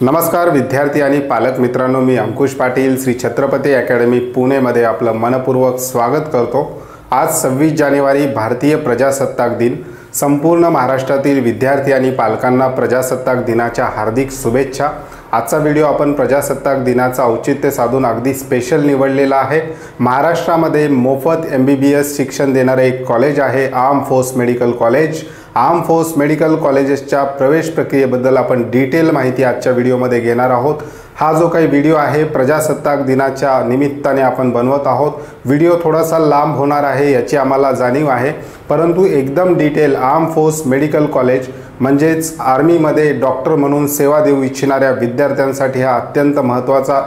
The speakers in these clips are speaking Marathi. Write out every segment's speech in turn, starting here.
नमस्कार विद्यार्थी आणि पालक मित्रांनो, मी अंकुश पाटील श्री छत्रपती अकॅडमी पुणेमध्ये आपलं मनपूर्वक स्वागत करतो। आज 26 जानेवारी भारतीय प्रजासत्ताक दिन। संपूर्ण महाराष्ट्रातील विद्यार्थी आणि पालकांना प्रजासत्ताक दिनाच्या हार्दिक शुभेच्छा। आजचा व्हिडिओ आपण प्रजासत्ताक दिनाचा औचित्य साधून अगदी स्पेशल निवडलेला आहे। महाराष्ट्रामध्ये मोफत MBBS शिक्षण देणारे एक कॉलेज आहे arm force medical college. Arm force medical कॉलेजेसच्या प्रवेश प्रक्रियेबद्दल आपण डिटेल माहिती आजच्या व्हिडिओमध्ये घेणार आहोत। हा जो काही व्हिडिओ आहे प्रजासत्ताक दिनाच्या निमित्ताने आपण बनवत आहोत। व्हिडिओ थोडासा लांब होणार आहे याची आम्हाला जाणीव आहे, परंतु एकदम detail arm force medical college म्हणजेच आर्मीमध्ये डॉक्टर म्हणून सेवा देऊ इच्छिणाऱ्या विद्यार्थ्यांसाठी हा अत्यंत महत्त्वाचा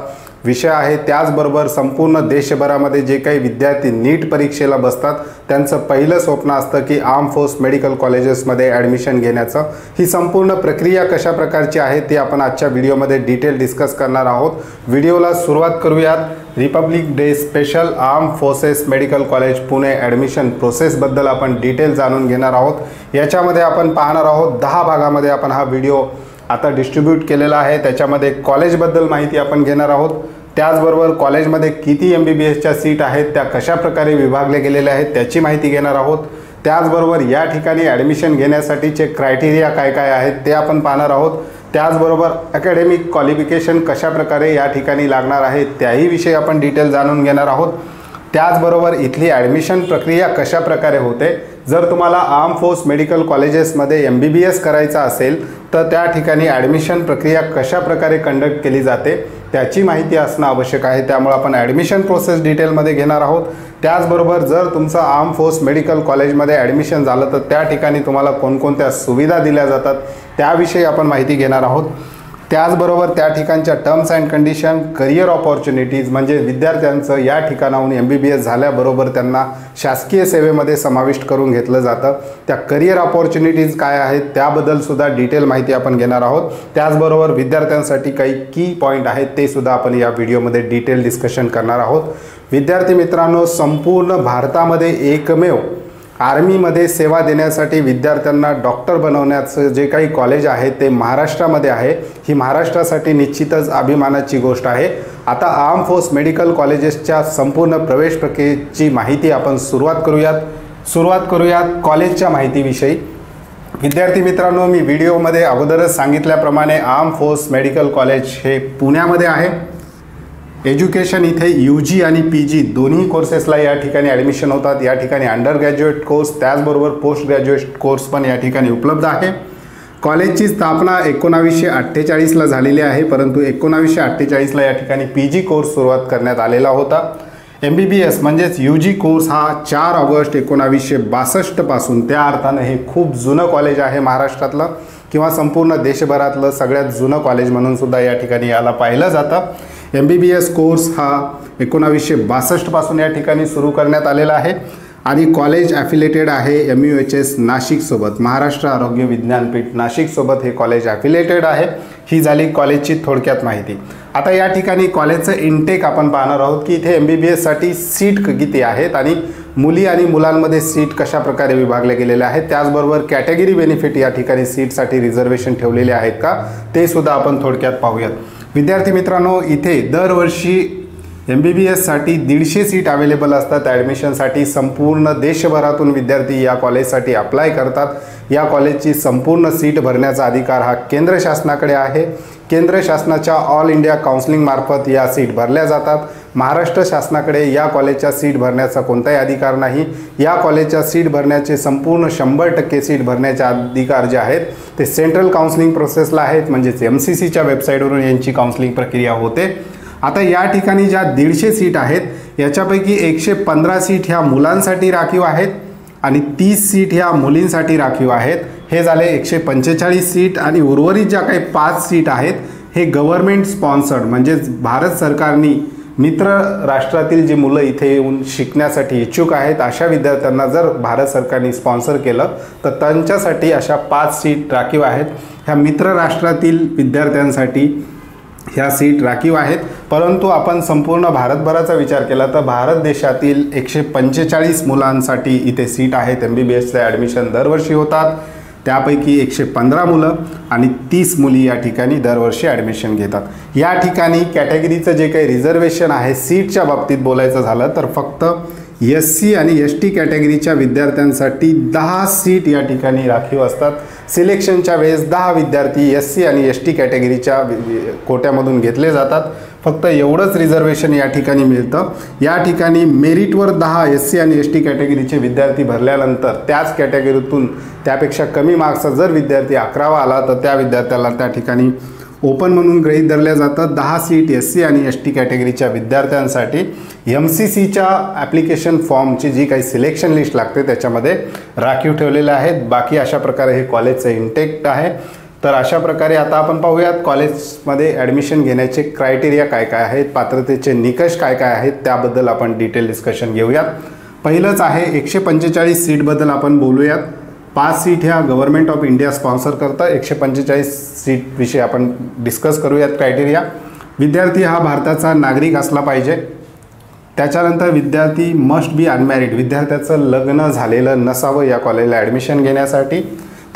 विषय आहे। त्याचबरोबर संपूर्ण देशभरामध्ये जे काही विद्यार्थी नीट परीक्षेला बसतात त्यांचं पहिलं स्वप्न असतं की आर्म फोर्स मेडिकल कॉलेजेसमध्ये ॲडमिशन घेण्याचं। ही संपूर्ण प्रक्रिया कशा प्रकारची आहे ते आपण आजच्या व्हिडिओमध्ये डिटेल डिस्कस करणार आहोत। व्हिडिओला सुरुवात करूयात। Republic day special arm forces medical college Pune admission प्रोसेसबद्दल आपण डिटेल जाणून घेणार आहोत। याच्यामध्ये आपण पाहणार आहोत 10 भागामध्ये आपण हा व्हिडिओ आता डिस्ट्रीब्यूट केलेला आहे। त्याच्यामध्ये कॉलेजबद्दल माहिती आपण घेणार आहोत। त्याचबरोबर कॉलेजमध्ये किती MBBSच्या सीट आहेत, त्या कशा प्रकारे विभागले गेलेले आहेत त्याची माहिती घेणार आहोत। त्याचबरोबर या ठिकाणी ॲडमिशन घेण्यासाठीचे क्रायटेरिया काय काय आहेत ते आपण पाहणार आहोत। त्याचबरोबर अकॅडमिक क्वालिफिकेशन कशा प्रकारे या ठिकाणी लागणार आहे त्याही विषयी आपण डिटेल जाणून घेणार आहोत। त्याचबरोबर इथली ॲडमिशन प्रक्रिया कशा प्रकारे होते, जर तुम्हाला आर्म फोर्स मेडिकल कॉलेजेसमध्ये MBBS करायचा असेल तर त्या ठिकाणी ॲडमिशन प्रक्रिया कशा प्रकारे कंडक्ट केली जाते त्याची माहिती असणं आवश्यक आहे। त्यामुळे आपण ॲडमिशन प्रोसेस डिटेलमध्ये घेणार आहोत। त्याचबरोबर जर तुमचं आर्म फोर्स मेडिकल कॉलेजमध्ये ॲडमिशन झालं तर त्या ठिकाणी तुम्हाला कोणकोणत्या सुविधा दिल्या जातात त्याविषयी आपण माहिती घेणार आहोत। त्याचबरोबर त्या ठिकाणच्या terms and condition, career opportunities म्हणजे विद्यार्थ्यांचं या ठिकाणाहून MBBS झाल्याबरोबर त्यांना शासकीय सेवेमध्ये समाविष्ट करून घेतलं जातं। त्या करिअर ऑपॉर्च्युनिटीज काय आहेत त्याबद्दल सुद्धा डिटेल माहिती आपण घेणार आहोत। त्याचबरोबर विद्यार्थ्यांसाठी काही की पॉईंट आहेत ते सुद्धा आपण या व्हिडिओमध्ये डिटेल डिस्कशन करणार आहोत। विद्यार्थी मित्रांनो, संपूर्ण भारतामध्ये एकमेव आर्मीमध्ये सेवा देण्यासाठी विद्यार्थ्यांना डॉक्टर बनवण्याचं जे काही कॉलेज आहे ते महाराष्ट्रामध्ये आहे। ही महाराष्ट्रासाठी निश्चितच अभिमानाची गोष्ट आहे। आता आर्म फोर्स मेडिकल कॉलेजेसच्या संपूर्ण प्रवेश प्रक्रियेची माहिती आपण सुरुवात करूयात कॉलेजच्या माहितीविषयी। विद्यार्थी मित्रांनो, मी व्हिडिओमध्ये अगोदरच सांगितल्याप्रमाणे आर्म फोर्स मेडिकल कॉलेज हे पुण्यामध्ये आहे। एज्युकेशन इथे UG आणि PG दोन्ही कोर्सेसला या ठिकाणी ॲडमिशन होतात। या ठिकाणी अंडर ग्रॅज्युएट कोर्स त्याचबरोबर पोस्ट ग्रॅज्युएट कोर्स पण या ठिकाणी उपलब्ध आहे। कॉलेजची स्थापना 1948ला झालेली आहे, परंतु 1948ला या ठिकाणी PG कोर्स सुरुवात करण्यात आलेला होता। MBBS म्हणजेच UG कोर्स हा 4 ऑगस्ट 1962 पासून, त्या अर्थानं हे खूप जुनं कॉलेज आहे महाराष्ट्रातलं किंवा संपूर्ण देशभरातलं सगळ्यात जुनं कॉलेज म्हणून सुद्धा या ठिकाणी याला पाहिलं जातं। MBBS कोर्स हा 1962 पासून या ठिकाणी सुरू करण्यात आलेला आहे आणि कॉलेज ॲफिलेटेड आहे MUHS नाशिकसोबत, महाराष्ट्र आरोग्य विज्ञानपीठ नाशिकसोबत हे कॉलेज ॲफिलेटेड आहे। ही झाली कॉलेजची थोडक्यात माहिती। आता या ठिकाणी कॉलेजचं इनटेक आपण पाहणार आहोत की इथे MBBSसाठी सीट किती आहेत आणि मुली आणि मुलांमध्ये सीट कशा प्रकारे विभागले गेलेले आहेत। त्याचबरोबर कॅटेगरी बेनिफिट या ठिकाणी सीटसाठी रिझर्वेशन ठेवलेले आहेत का ते सुद्धा आपण थोडक्यात पाहूयात। विद्यार्थी मित्रांनो, इथे दरवर्षी MBBSसाठी 150 सीट अवेलेबल असतात ॲडमिशनसाठी। संपूर्ण देशभरातून विद्यार्थी या कॉलेजसाठी अप्लाय करतात। या कॉलेजची संपूर्ण सीट भरण्याचा अधिकार हा केंद्र शासनाकडे आहे। केंद्र शासनाच्या ऑल इंडिया काउन्सिलिंग मार्फत या सीट भरल्या जातात। महाराष्ट्र शासनाकडे या कॉलेजच्या सीट भरण्याचा कोणताही अधिकार नाही। या कॉलेजच्या सीट भरण्याचे संपूर्ण 100% सीट भरण्याचे अधिकार जे आहेत ते सेंट्रल काउन्सिलिंग प्रोसेसला आहेत, म्हणजेच MCCच्या वेबसाईटवरून यांची काउन्सिलिंग प्रक्रिया होते। आता या ठिकाणी ज्या 150 सीट आहेत याच्यापैकी 115 सीट ह्या मुलांसाठी राखीव आहेत आणि 30 सीट ह्या मुलींसाठी राखीव आहेत। हे झाले 145 सीट आणि उर्वरित ज्या काही 5 सीट आहेत हे गव्हर्नमेंट स्पॉन्सर्ड म्हणजेच भारत सरकारने मित्र राष्ट्रातील जी मुलं इथे येऊन शिकण्यासाठी इच्छुक आहेत अशा विद्यार्थ्यांना जर भारत सरकारने स्पॉन्सर केलं तर त्यांच्यासाठी अशा 5 सीट राखीव आहेत। ह्या मित्र राष्ट्रातील विद्यार्थ्यांसाठी ह्या सीट राखीव आहेत, परंतु आपण संपूर्ण भारतभराचा विचार केला तर भारत देशातील 145 मुलांसाठी इथे सीट आहेत। MBBSचे ॲडमिशन दरवर्षी होतात। त्यापैकी 115 मुलं आणि 30 मुली या ठिकाणी दरवर्षी ॲडमिशन घेतात। या ठिकाणी कॅटेगरीचं जे काही रिझर्वेशन आहे सीटच्या बाबतीत बोलायचं झालं तर फक्त SC आणि ST कॅटेगरीच्या विद्यार्थ्यांसाठी 10 सीट या ठिकाणी राखीव असतात। सिलेक्शनच्या वेळेस 10 विद्यार्थी SC आणि ST कॅटेगरीच्या कोट्यामधून घेतले जातात। फक्त एवढंच रिझर्वेशन या ठिकाणी मिळतं। या ठिकाणी मेरिटवर 10 SC आणि ST कॅटेगरीचे विद्यार्थी भरल्यानंतर त्याच कॅटेगरीतून त्यापेक्षा कमी मार्क्सचा जर विद्यार्थी 11वा आला तर त्या विद्यार्थ्याला त्या ठिकाणी ओपन म्हणून गृहीत धरल्या जातं। 10 सीट SC आणि ST कॅटेगरीच्या विद्यार्थ्यांसाठी MCCच्या ॲप्लिकेशन फॉर्मची जी काही सिलेक्शन लिस्ट लागते त्याच्यामध्ये राखीव ठेवलेले आहेत। बाकी अशा प्रकारे हे कॉलेजचं इंटेक्ट आहे। तर अशा प्रकारे आता आपण पाहूयात कॉलेजमध्ये ॲडमिशन घेण्याचे क्रायटेरिया काय काय आहेत, पात्रतेचे निकष काय काय आहेत त्याबद्दल आपण डिटेल डिस्कशन घेऊयात। पहिलंच आहे 145 सीटबद्दल आपण बोलूयात। 5 सीट ह्या गव्हर्नमेंट ऑफ इंडिया स्पॉन्सर करतं। 145 सीटविषयी आपण डिस्कस करूयात क्रायटेरिया। विद्यार्थी हा भारताचा नागरिक असला पाहिजे। त्याच्यानंतर विद्यार्थी मस्ट बी अनमॅरिड, विद्यार्थ्याचं लग्न झालेलं नसावं या कॉलेजला ॲडमिशन घेण्यासाठी।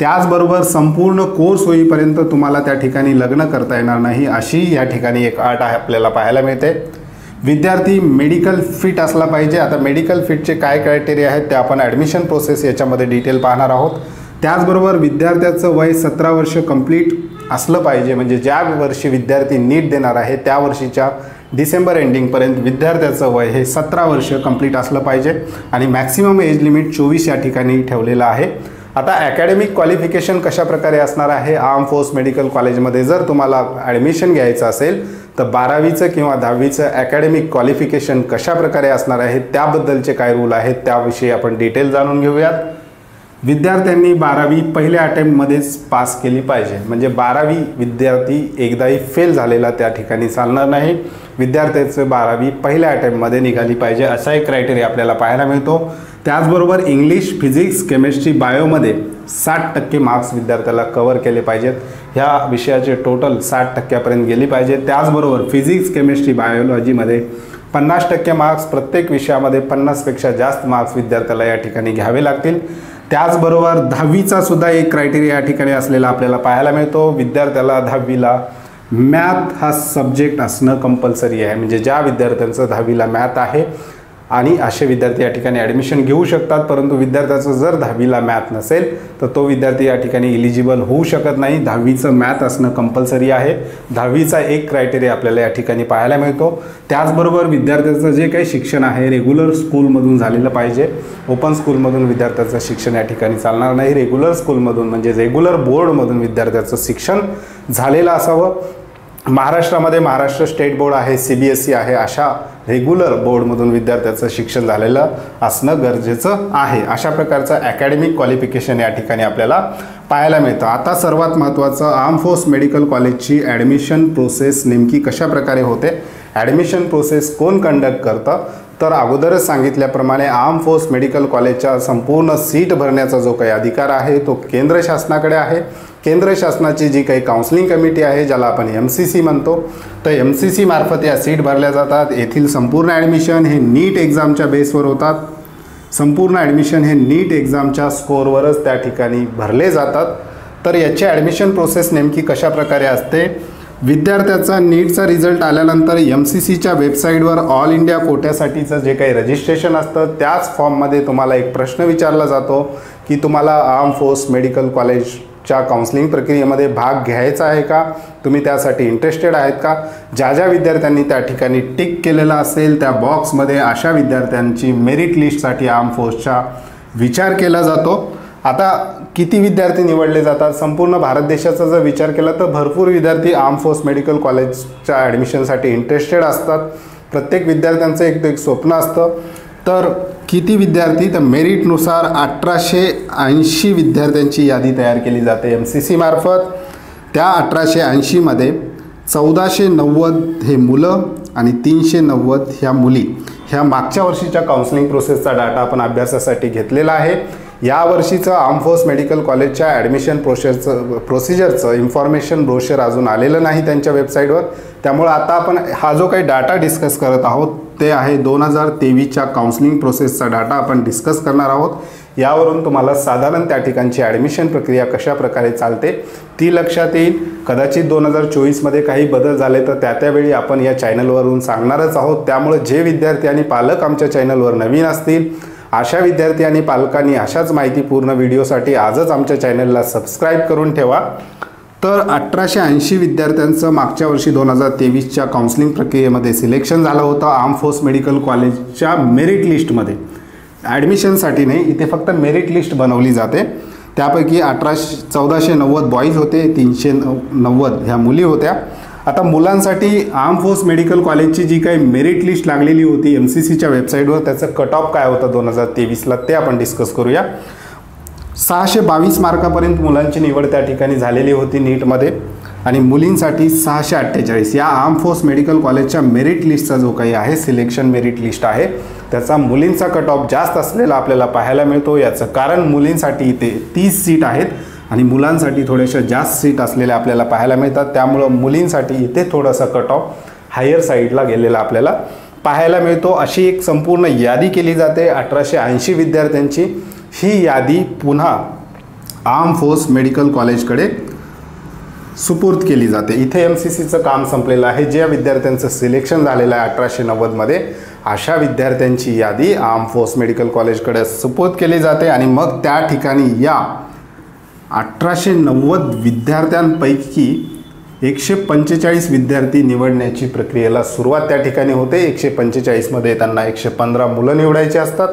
त्याचबरोबर संपूर्ण कोर्स होईपर्यंत तुम्हाला त्या ठिकाणी लग्न करता येणार नाही अशी या ठिकाणी एक अट आहे आपल्याला पाहायला मिळते। विद्यार्थी मेडिकल फिट असला पाहिजे। आता मेडिकल फिटचे काय क्रायटेरिया आहेत ते आपण ॲडमिशन प्रोसेस याच्यामध्ये डिटेल पाहणार आहोत। त्याचबरोबर विद्यार्थ्याचं वय 17 वर्ष कंप्लीट असलं पाहिजे, म्हणजे ज्या वर्षी विद्यार्थी नीट देणार आहे त्या वर्षीच्या डिसेंबर एंडिंगपर्यंत विद्यार्थ्याचं वय हे 17 वर्ष कंप्लीट असलं पाहिजे आणि मॅक्सिमम एज लिमिट 24 या ठिकाणी ठेवलेलं आहे। आता ॲकॅडमिक क्वालिफिकेशन कशा प्रकारे असणार आहे, आर्म फोर्स मेडिकल कॉलेजमध्ये जर तुम्हाला ॲडमिशन घ्यायचं असेल तर 12वीचं किंवा 10वीचं ॲकॅडमिक क्वालिफिकेशन कशा प्रकारे असणार आहे त्याबद्दलचे काय रूल आहेत त्याविषयी आपण डिटेल जाणून घेऊयात। विद्यार्थ्यांनी 12वी पहिल्या अटेम्प्टमध्येच पास केली पाहिजे, म्हणजे 12वी विद्यार्थी एकदाही फेल झालेला त्या ठिकाणी चालणार नाही। विद्यार्थ्याचं 12वी पहिल्या अटेम्प्टमध्ये निघाली पाहिजे असा एक क्रायटेरिया आपल्याला पाहायला मिळतो। त्याचबरोबर इंग्लिश, फिजिक्स, केमिस्ट्री, बायोमध्ये 60% मार्क्स विद्यार्थ्याला कव्हर केले पाहिजेत। ह्या विषयाचे टोटल 60% गेली पाहिजे। त्याचबरोबर फिजिक्स, केमिस्ट्री, बायोलॉजीमध्ये 50% मार्क्स, प्रत्येक विषयामध्ये 50पेक्षा जास्त मार्क्स विद्यार्थ्याला या ठिकाणी घ्यावे लागतील। त्याचबरोबर 10वीचा सुद्धा एक क्रायटेरिया या ठिकाणी असलेला आपल्याला पाहायला मिळतो। विद्यार्थ्याला 10वीला मॅथ हा सब्जेक्ट असणं कंपल्सरी आहे, म्हणजे ज्या विद्यार्थ्यांचं 10वीला मॅथ आहे आणि असे विद्यार्थी या ठिकाणी ॲडमिशन घेऊ शकतात। परंतु विद्यार्थ्याचं जर 10वीला मॅथ नसेल तर तो विद्यार्थी या ठिकाणी इलिजिबल होऊ शकत नाही। 10वीचं मॅथ असणं कंपल्सरी आहे। 10वीचा एक क्रायटेरिया आपल्याला या ठिकाणी पाहायला मिळतो। त्याचबरोबर विद्यार्थ्याचं जे काही शिक्षण आहे रेग्युलर स्कूलमधून झालेलं पाहिजे। ओपन स्कूलमधून विद्यार्थ्याचं शिक्षण या ठिकाणी चालणार नाही। रेग्युलर स्कूलमधून म्हणजे रेग्युलर बोर्डमधून विद्यार्थ्याचं शिक्षण झालेलं असावं। महाराष्ट्रामध्ये महाराष्ट्र स्टेट बोर्ड आहे, CBSE आहे, अशा रेग्युलर बोर्डमधून विद्यार्थ्याचं शिक्षण झालेलं असणं गरजेचं आहे। अशा प्रकारचं ॲकॅडमिक क्वालिफिकेशन या ठिकाणी आपल्याला पाहायला मिळतं। आता सर्वात महत्त्वाचं आर्म फोर्स मेडिकल कॉलेजची ॲडमिशन प्रोसेस नेमकी कशा प्रकारे होते, ॲडमिशन प्रोसेस कोण कंडक्ट करतं, तर अगोदरच सांगितल्याप्रमाणे आर्म फोर्स मेडिकल कॉलेजच्या संपूर्ण सीट भरण्याचा जो काही अधिकार आहे तो केंद्र शासनाकडे आहे। केंद्र शासनाची जी काही काउन्सिलिंग कमिटी आहे ज्याला आपण MCC म्हणतो, तर MCC मार्फत या सीट भरल्या जातात। येथील संपूर्ण ॲडमिशन हे नीट एक्झामच्या बेसवर होतात। संपूर्ण ॲडमिशन हे नीट एक्झामच्या स्कोअरवरच त्या ठिकाणी भरले जातात। तर याची ॲडमिशन प्रोसेस नेमकी कशा प्रकारे असते, विद्यार्थ्याचा नीटचा रिझल्ट आल्यानंतर MCCच्या वेबसाईटवर ऑल इंडिया कोट्यासाठीचं जे काही रजिस्ट्रेशन असतं त्याच फॉर्ममध्ये तुम्हाला एक प्रश्न विचारला जातो की तुम्हाला आर्म फोर्स मेडिकल कॉलेजच्या काउन्सिलिंग प्रक्रियेमध्ये भाग घ्यायचा आहे का, तुम्ही त्यासाठी इंटरेस्टेड आहेत का। ज्या ज्या विद्यार्थ्यांनी त्या ठिकाणी टिक केलेला असेल त्या बॉक्समध्ये अशा विद्यार्थ्यांची मेरिट लिस्टसाठी आर्म फोर्सचा विचार केला जातो। आता किती विद्यार्थी निवडले जातात, संपूर्ण भारत देशाचा जर विचार केला तर भरपूर विद्यार्थी आर्म फोर्स मेडिकल कॉलेजच्या ॲडमिशनसाठी इंटरेस्टेड असतात। प्रत्येक विद्यार्थ्यांचं एक स्वप्न असतं। तर किती विद्यार्थी, तर मेरिटनुसार 1880 विद्यार्थ्यांची यादी तयार केली जाते MCC मार्फत। त्या 1880मध्ये 1490 हे मुलं आणि 390 ह्या मुली। ह्या मागच्या वर्षीच्या काउन्सिलिंग प्रोसेसचा डाटा आपण अभ्यासासाठी घेतलेला आहे। या वर्षीचं आर्म फोर्स मेडिकल कॉलेजच्या ॲडमिशन प्रोसिजरचं इन्फॉर्मेशन ब्रोशर अजून आलेलं नाही त्यांच्या वेबसाईटवर। त्यामुळे आता आपण हा जो काही डाटा डिस्कस करत आहोत ते आहे 2023च्या काउन्सिलिंग प्रोसेसचा डाटा आपण डिस्कस करणार आहोत। यावरून तुम्हाला साधारण त्या ठिकाणची ॲडमिशन प्रक्रिया कशा प्रकारे चालते ती लक्षात येईल। कदाचित 2024मध्ये काही बदल झाले तर त्यावेळी आपण या चॅनलवरून सांगणारच आहोत। त्यामुळे जे विद्यार्थी आणि पालक आमच्या चॅनलवर नवीन असतील अशा विद्यार्थी आणि पालकांनी अशाच माहितीपूर्ण व्हिडिओसाठी आजच आमच्या चॅनलला सबस्क्राईब करून ठेवा। तर 1880 विद्यार्थ्यांचं मागच्या वर्षी 2023च्या काउन्सिलिंग प्रक्रियेमध्ये सिलेक्शन झालं होतं आर्म फोर्स मेडिकल कॉलेजच्या मेरिट लिस्टमध्ये। ॲडमिशनसाठी नाही, इथे फक्त मेरिट लिस्ट बनवली जाते। त्यापैकी 1490 बॉईज होते, 390 ह्या मुली होत्या। आता मुलांसाठी आर्म फोर्स मेडिकल कॉलेजची जी काही मेरिट लिस्ट लागलेली होती MCCच्या वेबसाईटवर, त्याचं कट ऑफ काय होतं 2023ला ते आपण डिस्कस करूया। 622 मार्कापर्यंत मुलांची निवड त्या ठिकाणी झालेली होती नीटमध्ये आणि मुलींसाठी 648। या आर्म फोर्स मेडिकल कॉलेजच्या मेरिट लिस्टचा जो काही आहे सिलेक्शन मेरिट लिस्ट आहे त्याचा मुलींचा कट ऑफ जास्त असलेला आपल्याला पाहायला मिळतो। याचं कारण मुलींसाठी इथे 30 सीट आहेत आणि मुलांसाठी थोड्याशा जास्त सीट असलेल्या आपल्याला पाहायला मिळतात। त्यामुळं मुलींसाठी इथे थोडासा कट ऑफ हायर साईडला गेलेला आपल्याला पाहायला मिळतो। अशी एक संपूर्ण यादी केली जाते 1880 विद्यार्थ्यांची। ही यादी पुन्हा आर्म फोर्स मेडिकल कॉलेजकडे सुपूर्द केली जाते। इथे MCCचं काम संपलेलं आहे। ज्या विद्यार्थ्यांचं सिलेक्शन झालेलं आहे 1890मध्ये अशा विद्यार्थ्यांची यादी आर्म फोर्स मेडिकल कॉलेजकडे सुपूर्द केली जाते आणि मग त्या ठिकाणी या 1890 विद्यार्थ्यांपैकी 145 विद्यार्थी निवडण्याची प्रक्रियेला सुरुवात त्या ठिकाणी होते। 145मध्ये त्यांना 115 मुलं निवडायची असतात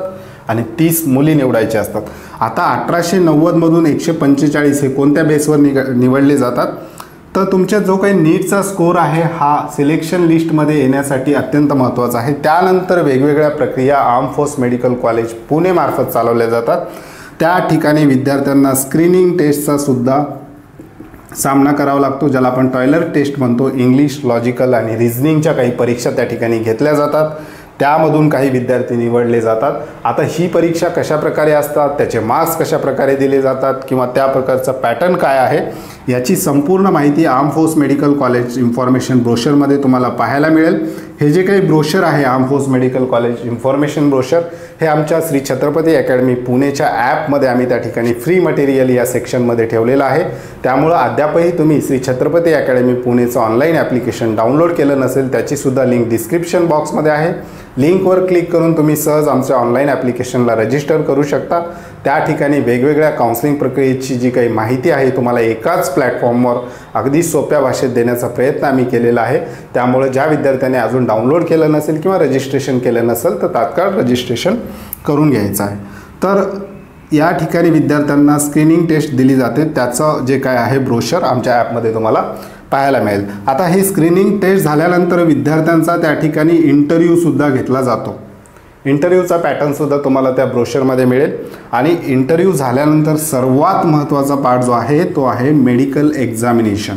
आणि 30 मुली निवडायच्या असतात। आता 1890मधून 145 हे कोणत्या बेसवर निवडले जातात तर तुमच्या जो काही नीटचा स्कोर आहे हा सिलेक्शन लिस्टमध्ये येण्यासाठी अत्यंत महत्त्वाचा आहे। त्यानंतर वेगवेगळ्या प्रक्रिया arm force medical college Pune मार्फत चालवल्या जातात। त्या ठिकाणी विद्यार्थ्यांना स्क्रीनिंग टेस्टचा सुद्धा सामना करावा लागतो, ज्याला आपण टॉयलर टेस्ट म्हणतो। इंग्लिश, लॉजिकल आणि रिझनिंगच्या काही परीक्षा त्या ठिकाणी घेतल्या जातात। त्यामधून काही विद्यार्थी निवडले जातात। आता ही परीक्षा कशा प्रकारे असतात, त्याचे मार्क्स कशा प्रकारे दिले जातात किंवा त्या प्रकारचा पॅटर्न काय आहे याची संपूर्ण माहिती arm force medical college information ब्रोशरमध्ये तुम्हाला पाहायला मिळेल। हे जे काही ब्रोशर आहे arm force medical college information brochure हे आमच्या श्री छत्रपती अकॅडमी पुणेच्या ॲपमध्ये आम्ही त्या ठिकाणी फ्री मटेरियल या सेक्शनमध्ये ठेवलेलं आहे। त्यामुळं अद्यापही तुम्ही श्री छत्रपती अकॅडमी पुणेचं ऑनलाईन ॲप्लिकेशन डाउनलोड केलं नसेल त्याचीसुद्धा लिंक डिस्क्रिप्शन बॉक्समध्ये आहे। लिंकवर क्लिक करून तुम्ही सहज आमच्या ऑनलाईन ॲप्लिकेशनला रजिस्टर करू शकता। त्या ठिकाणी वेगवेगळ्या काउन्सिलिंग प्रक्रियेची जी काही माहिती आहे तुम्हाला एकाच प्लॅटफॉर्मवर अगदी सोप्या भाषेत देण्याचा प्रयत्न आम्ही केलेला आहे। त्यामुळे ज्या विद्यार्थ्यांनी अजून डाउनलोड केलं नसेल किंवा रजिस्ट्रेशन केलं नसेल तर तात्काळ रजिस्ट्रेशन करून घ्यायचं आहे। तर या ठिकाणी विद्यार्थ्यांना स्क्रीनिंग टेस्ट दिली जाते, त्याचं जे काय आहे ब्रोशर आमच्या ॲपमध्ये तुम्हाला पाहायला मिळेल। आता ही स्क्रीनिंग टेस्ट झाल्यानंतर विद्यार्थ्यांचा त्या ठिकाणी इंटरव्ह्यूसुद्धा घेतला जातो। इंटरव्ह्यूचा पॅटर्नसुद्धा तुम्हाला त्या ब्रोशरमध्ये मिळेल आणि इंटरव्ह्यू झाल्यानंतर सर्वात महत्त्वाचा पार्ट जो आहे तो आहे मेडिकल एक्झामिनेशन।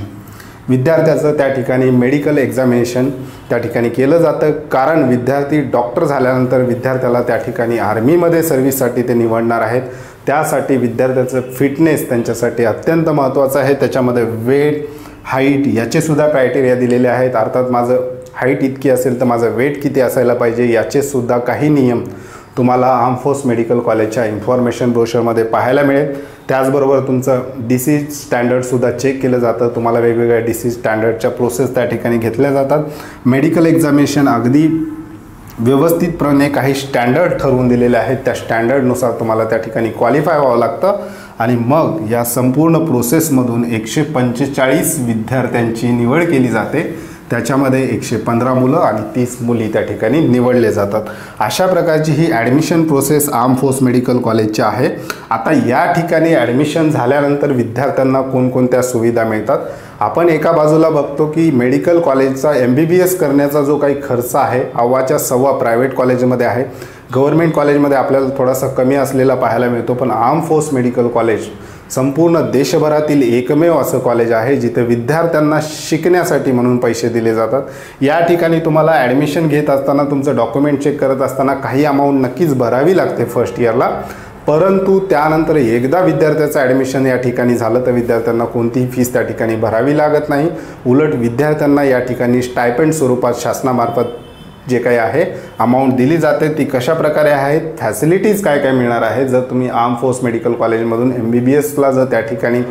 विद्यार्थ्याचं त्या ठिकाणी मेडिकल एक्झामिनेशन त्या ठिकाणी केलं जातं, कारण विद्यार्थी डॉक्टर झाल्यानंतर विद्यार्थ्याला त्या ठिकाणी आर्मीमध्ये सर्व्हिससाठी ते निवडणार आहेत। त्यासाठी विद्यार्थ्याचं फिटनेस त्यांच्यासाठी अत्यंत महत्त्वाचं आहे। त्याच्यामध्ये वेट, हाईट याचेसुद्धा क्रायटेरिया दिलेले आहेत। अर्थात माझं हाईट इतकी असेल तर माझं वेट किती असायला पाहिजे याचेसुद्धा काही नियम तुम्हाला आर्म फोर्स मेडिकल कॉलेजच्या इन्फॉर्मेशन ब्रोशरमध्ये पाहायला मिळेल। त्याचबरोबर तुमचं डिसीज स्टँडर्डसुद्धा चेक केलं जातं। तुम्हाला वेगवेगळ्या डिसीज स्टँडर्डच्या प्रोसेस त्या ठिकाणी घेतल्या जातात। मेडिकल एक्झामिनेशन अगदी व्यवस्थितपणे काही स्टँडर्ड ठरवून दिलेले आहेत, त्या स्टँडर्डनुसार तुम्हाला त्या ठिकाणी क्वालिफाय व्हावं लागतं आणि मग या संपूर्ण प्रोसेसमधून 145 विद्यार्थ्यांची निवड केली जाते। त्याच्यामध्ये 115 मुलं आणि 30 मुली त्या ठिकाणी निवडले जातात। अशा प्रकारची ही admission process arm force medical कॉलेजची आहे। आता या ठिकाणी ॲडमिशन झाल्यानंतर विद्यार्थ्यांना कोणकोणत्या सुविधा मिळतात आपण एका बाजूला बघतो की मेडिकल कॉलेजचा MBBS करण्याचा जो काही खर्च आहे अव्वाच्या सव्वा प्रायव्हेट कॉलेजमध्ये आहे। गव्हर्नमेंट कॉलेजमध्ये आपल्याला थोडासा कमी असलेला पाहायला मिळतो, पण आर्म फोर्स मेडिकल कॉलेज संपूर्ण देशभरातील एकमेव असं कॉलेज आहे जिथे विद्यार्थ्यांना शिकण्यासाठी म्हणून पैसे दिले जातात। या ठिकाणी तुम्हाला ॲडमिशन घेत असताना तुमचं डॉक्युमेंट चेक करत असताना काही अमाऊंट नक्कीच भरावी लागते फर्स्ट इयरला, परंतु त्यानंतर एकदा विद्यार्थ्याचं ॲडमिशन या ठिकाणी झालं तर विद्यार्थ्यांना कोणतीही फीस त्या ठिकाणी भरावी लागत नाही। उलट विद्यार्थ्यांना या ठिकाणी स्टायपेंड स्वरूपात शासनामार्फत जे काही आहे अमाऊंट दिली जाते ती कशा प्रकारे आहेत, फॅसिलिटीज काय काय मिळणार आहे. जर तुम्ही आर्म फोर्स मेडिकल कॉलेजमधून MBBSला जर त्या ठिकाणी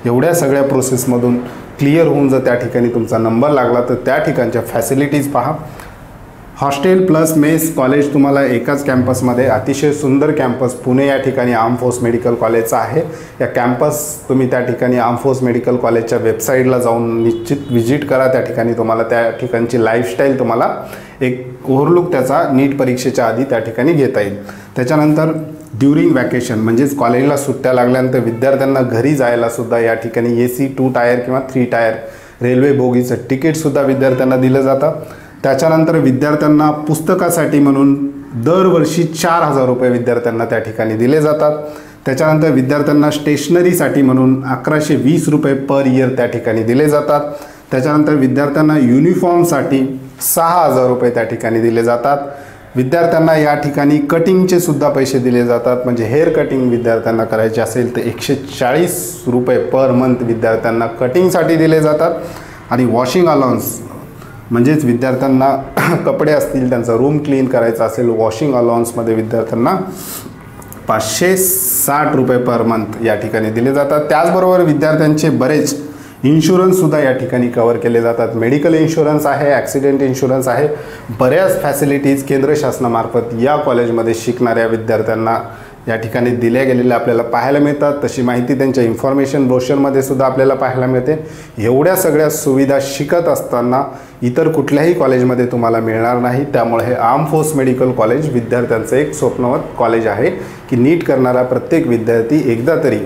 एवढ्या सगळ्या प्रोसेसमधून क्लिअर होऊन जर त्या ठिकाणी तुमचा नंबर लागला तर त्या ठिकाणच्या फॅसिलिटीज पहा. हॉस्टेल प्लस मेस कॉलेज तुम्हाला एकाच कॅम्पसमध्ये, अतिशय सुंदर कॅम्पस पुणे या ठिकाणी आर्म फोर्स मेडिकल कॉलेजचा आहे. या कॅम्पस तुम्ही त्या ठिकाणी आर्म फोर्स मेडिकल कॉलेजच्या वेबसाईटला जाऊन निश्चित विजिट करा. त्या ठिकाणी तुम्हाला त्या ठिकाणची लाईफस्टाईल तुम्हाला एक ओव्हरलुक त्याचा नीट परीक्षेच्या आधी त्या ठिकाणी घेता येईल. त्याच्यानंतर ड्युरिंग वॅकेशन म्हणजेच कॉलेजला सुट्ट्या लागल्यानंतर विद्यार्थ्यांना घरी जायलासुद्धा या ठिकाणी AC 2 टायर किंवा 3 टायर रेल्वे बोगीचं तिकीटसुद्धा विद्यार्थ्यांना दिलं जातं. त्याच्यानंतर विद्यार्थ्यांना पुस्तकासाठी म्हणून दरवर्षी 4,000 रुपये विद्यार्थ्यांना त्या ठिकाणी दिले जातात. त्याच्यानंतर विद्यार्थ्यांना स्टेशनरीसाठी म्हणून 1120 रुपये पर इयर त्या ठिकाणी दिले जातात. त्याच्यानंतर विद्यार्थ्यांना युनिफॉर्मसाठी 6,000 रुपये त्या ठिकाणी दिले जातात. विद्यार्थ्यांना या ठिकाणी कटिंगचे सुद्धा पैसे दिले जातात. म्हणजे हेअर कटिंग विद्यार्थ्यांना करायचे असेल तर 140 रुपये पर मंथ विद्यार्थ्यांना कटिंगसाठी दिले जातात. आणि वॉशिंग अलाउन्स म्हणजेच विद्यार्थ्यांना कपडे असतील त्यांचा रूम क्लीन करायचा असेल, वॉशिंग अलाउन्समध्ये विद्यार्थ्यांना 560 रुपये पर मंथ या ठिकाणी दिले जातात. त्याचबरोबर विद्यार्थ्यांचे बरेच इन्शुरन्ससुद्धा या ठिकाणी कव्हर केले जातात. मेडिकल इन्शुरन्स आहे, ॲक्सिडेंट इन्शुरन्स आहे. बऱ्याच फॅसिलिटीज केंद्र शासनामार्फत या कॉलेजमध्ये शिकणाऱ्या विद्यार्थ्यांना या ठिकाणी दिल्या गेलेल्या आपल्याला पाहायला मिळतात. तशी माहिती त्यांच्या इन्फॉर्मेशन ब्रोशरमध्ये सुद्धा आपल्याला पाहायला मिळते. एवढ्या सगळ्या सुविधा शिकत असताना इतर कुठल्याही कॉलेजमध्ये तुम्हाला मिळणार नाही. त्यामुळे हे आर्म फोर्स मेडिकल कॉलेज विद्यार्थ्यांचं एक स्वप्नवत कॉलेज आहे की नीट करणारा प्रत्येक विद्यार्थी एकदा तरी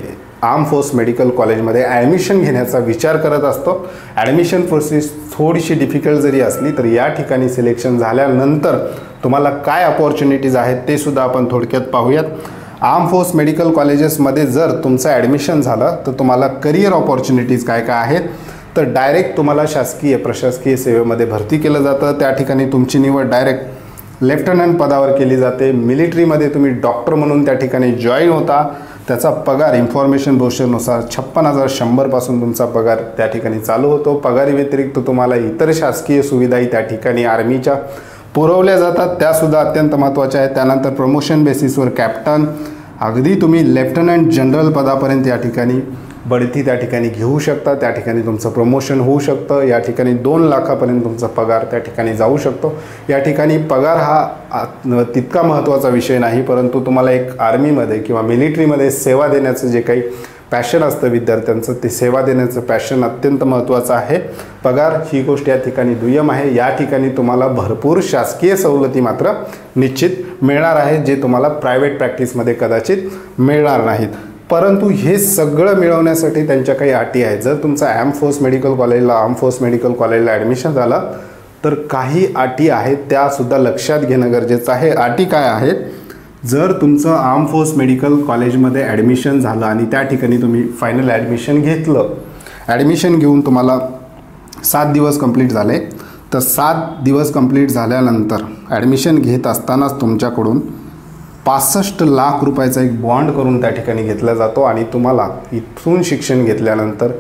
आर्म फोर्स मेडिकल कॉलेजमध्ये ॲडमिशन घेण्याचा विचार करत असतो. ॲडमिशन प्रोसेस थोडीशी डिफिकल्ट जरी असली तर या ठिकाणी सिलेक्शन झाल्यानंतर तुम्हाला काय अपॉर्च्युनिटीज आहेत ते सुद्धा आपण थोडक्यात पाहूयात. आर्म फोर्स मेडिकल कॉलेजेसमध्ये जर तुमचं ॲडमिशन झालं तर तुम्हाला करिअर ऑपॉर्च्युनिटीज काय काय आहेत तर डायरेक्ट तुम्हाला शासकीय प्रशासकीय सेवेमध्ये भरती केलं जातं. त्या ठिकाणी तुमची निवड डायरेक्ट लेफ्टनंट पदावर केली जाते. मिलिटरीमध्ये तुम्ही डॉक्टर म्हणून त्या ठिकाणी जॉईन होता. त्याचा पगार इन्फॉर्मेशन ब्रोशरनुसार 56,100 पासून तुमचा पगार त्या ठिकाणी चालू होतो. पगारी व्यतिरिक्त तुम्हाला इतर शासकीय सुविधाही त्या ठिकाणी आर्मीच्या पुरवल्या जातात, त्यासुद्धा अत्यंत महत्त्वाच्या आहेत. त्यानंतर प्रमोशन बेसिसवर कॅप्टन अगदी तुम्ही लेफ्टनंट जनरल पदापर्यंत या ठिकाणी बढती त्या ठिकाणी घेऊ शकता. त्या ठिकाणी तुमचं प्रमोशन होऊ शकतं. या ठिकाणी 2 लाखापर्यंत तुमचा पगार त्या ठिकाणी जाऊ शकतो. या ठिकाणी पगार हा तितका महत्त्वाचा विषय नाही, परंतु तुम्हाला एक आर्मीमध्ये किंवा मिलिटरीमध्ये सेवा देण्याचं जे काही पॅशन असतं विद्यार्थ्यांचं ते सेवा देण्याचं पॅशन अत्यंत महत्त्वाचं आहे. पगार ही गोष्ट या ठिकाणी दुय्यम आहे. या ठिकाणी तुम्हाला भरपूर शासकीय सवलती मात्र निश्चित मिळणार आहेत जे तुम्हाला प्रायव्हेट प्रॅक्टिसमध्ये कदाचित मिळणार नाहीत. परंतु हे सगळं मिळवण्यासाठी त्यांच्या काही अटी आहेत. जर तुमचा आर्म फोर्स मेडिकल कॉलेजला ॲडमिशन झालं तर काही अटी आहेत त्यासुद्धा लक्षात घेणं गरजेचं आहे. अटी काय आहेत? जर तुमचं आर्म फोर्स मेडिकल कॉलेजमध्ये ॲडमिशन झालं आणि त्या ठिकाणी तुम्ही फायनल ॲडमिशन घेतलं, ॲडमिशन घेऊन तुम्हाला 7 दिवस कंप्लीट झाले तर 7 दिवस कंप्लीट झाल्यानंतर ॲडमिशन घेत असतानाच तुमच्याकडून 65 लाख रुपयाचा एक बॉन्ड करून त्या ठिकाणी घेतला जातो आणि तुम्हाला इथून शिक्षण घेतल्यानंतर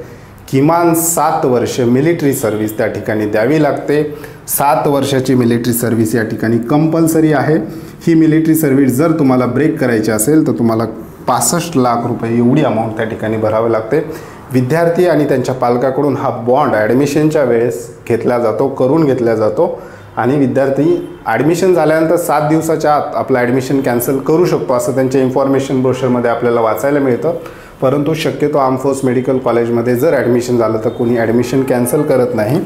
किमान 7 वर्ष मिलिटरी सर्व्हिस त्या ठिकाणी द्यावी लागते. 7 वर्षाची मिलिटरी सर्व्हिस या ठिकाणी कंपल्सरी आहे. ही मिलिटरी सर्व्हिस जर तुम्हाला ब्रेक करायची असेल तर तुम्हाला 65 लाख रुपये एवढी अमाऊंट त्या ठिकाणी भरावी लागते. विद्यार्थी आणि त्यांच्या पालकाकडून हा बॉन्ड ॲडमिशनच्या वेळेस करून घेतला जातो आणि विद्यार्थी ॲडमिशन झाल्यानंतर 7 दिवसाच्या आत आपलं ॲडमिशन कॅन्सल करू शकतो असं त्यांच्या इन्फॉर्मेशन ब्रोशरमध्ये आपल्याला वाचायला मिळतं. परंतु शक्यतो आर्म फोर्स मेडिकल कॉलेजमध्ये जर ॲडमिशन झालं तर कोणी ॲडमिशन कॅन्सल करत नाही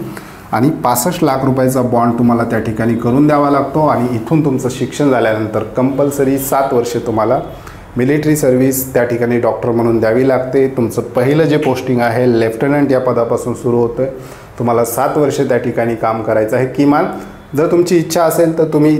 आणि 65 लाख रुपयाचा बॉन्ड तुम्हाला त्या ठिकाणी करून द्यावा लागतो आणि इथून तुमचं शिक्षण झाल्यानंतर कंपल्सरी 7 वर्षे तुम्हाला मिलिटरी सर्व्हिस त्या ठिकाणी डॉक्टर म्हणून द्यावी लागते. तुमचं पहिलं जे पोस्टिंग आहे लेफ्टनंट या पदापासून सुरू होतं. तुम्हाला 7 वर्षे त्या ठिकाणी काम करायचं आहे किमान. जर तुमची इच्छा असेल तर तुम्ही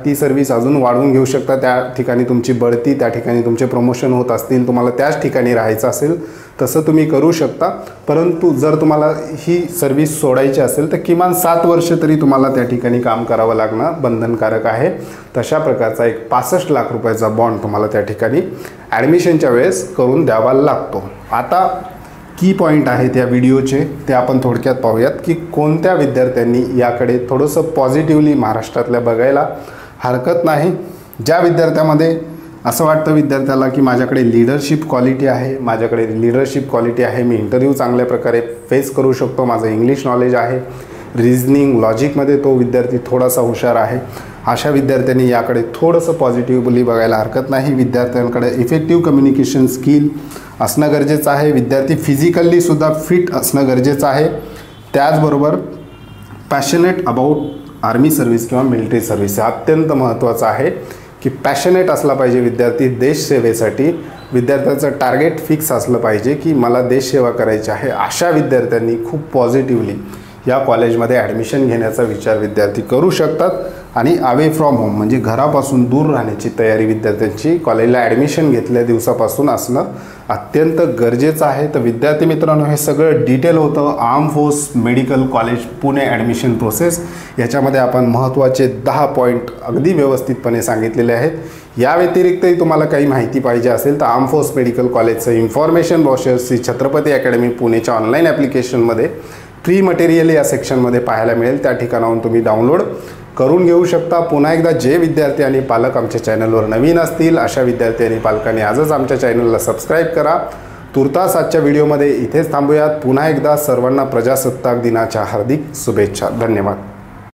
ती सर्व्हिस अजून वाढवून घेऊ शकता. त्या ठिकाणी तुमची बढती, त्या ठिकाणी तुमचे प्रमोशन होत असतील, तुम्हाला त्याच ठिकाणी राहायचं असेल तसं तुम्ही करू शकता. परंतु जर तुम्हाला ही सर्व्हिस सोडायची असेल तर किमान 7 वर्ष तरी तुम्हाला त्या ठिकाणी काम करावं लागणं बंधनकारक आहे. तशा प्रकारचा एक 65 लाख रुपयाचा बॉन्ड तुम्हाला त्या ठिकाणी ॲडमिशनच्या वेळेस करून द्यावा लागतो. आता की पॉईंट आहेत या व्हिडिओचे ते आपण थोडक्यात पाहूयात की कोणत्या विद्यार्थ्यांनी याकडे थोडंसं पॉझिटिव्हली महाराष्ट्रातल्या बघायला हरकत नाही. ज्या विद्यार्थ्यामध्ये असं वाटतं विद्यार्थ्याला की माझ्याकडे लीडरशिप क्वालिटी आहे, मी इंटरव्ह्यू चांगल्या प्रकारे फेस करू शकतो, माझं इंग्लिश नॉलेज आहे, रिझनिंग लॉजिकमध्ये तो विद्यार्थी थोडासा हुशार आहे, अशा विद्यार्थ्यांनी याकडे थोडंसं पॉझिटिव्हली बघायला हरकत नाही. विद्यार्थ्यांकडे इफेक्टिव्ह कम्युनिकेशन स्किल असणं गरजेचं आहे. विद्यार्थी फिजिकली सुद्धा फिट असणं गरजेचं आहे. त्याचबरोबर पॅशनेट अबाउट आर्मी सर्व्हिस किंवा मिलिटरी सर्व्हिस हे अत्यंत महत्त्वाचं आहे की पॅशनेट असला पाहिजे विद्यार्थी देशसेवेसाठी. विद्यार्थ्याचं टार्गेट फिक्स असलं पाहिजे की मला देशसेवा करायची आहे. अशा विद्यार्थ्यांनी खूप पॉझिटिव्हली या कॉलेजमध्ये ॲडमिशन घेण्याचा विचार विद्यार्थी करू शकतात. आणि अवे फ्रॉम होम म्हणजे घरापासून दूर राहण्याची तयारी विद्यार्थ्यांची कॉलेजला ॲडमिशन घेतल्या दिवसापासून असणं अत्यंत गरजेचं आहे. तर विद्यार्थी मित्रांनो, हे सगळं डिटेल होतं arm force medical college Pune admission process. याच्यामध्ये आपण महत्त्वाचे 10 पॉईंट अगदी व्यवस्थितपणे सांगितलेले आहेत. या व्यतिरिक्तही तुम्हाला काही माहिती पाहिजे असेल तर आर्म फोर्स मेडिकल कॉलेजचं information brochure Shri Chhatrapati academy पुणेच्या ऑनलाईन ॲप्लिकेशनमध्ये फ्री मटेरियल या सेक्शनमध्ये पाहायला मिळेल. त्या ठिकाणाहून तुम्ही डाउनलोड करून घेऊ शकता. पुन्हा एकदा जे विद्यार्थी आणि पालक आमच्या चॅनलवर नवीन असतील अशा विद्यार्थी आणि पालकांनी आजच आमच्या चॅनलला सबस्क्राईब करा. तुर्तास आजच्या व्हिडिओमध्ये इथेच थांबूयात. पुन्हा एकदा सर्वांना प्रजासत्ताक दिनाच्या हार्दिक शुभेच्छा. धन्यवाद.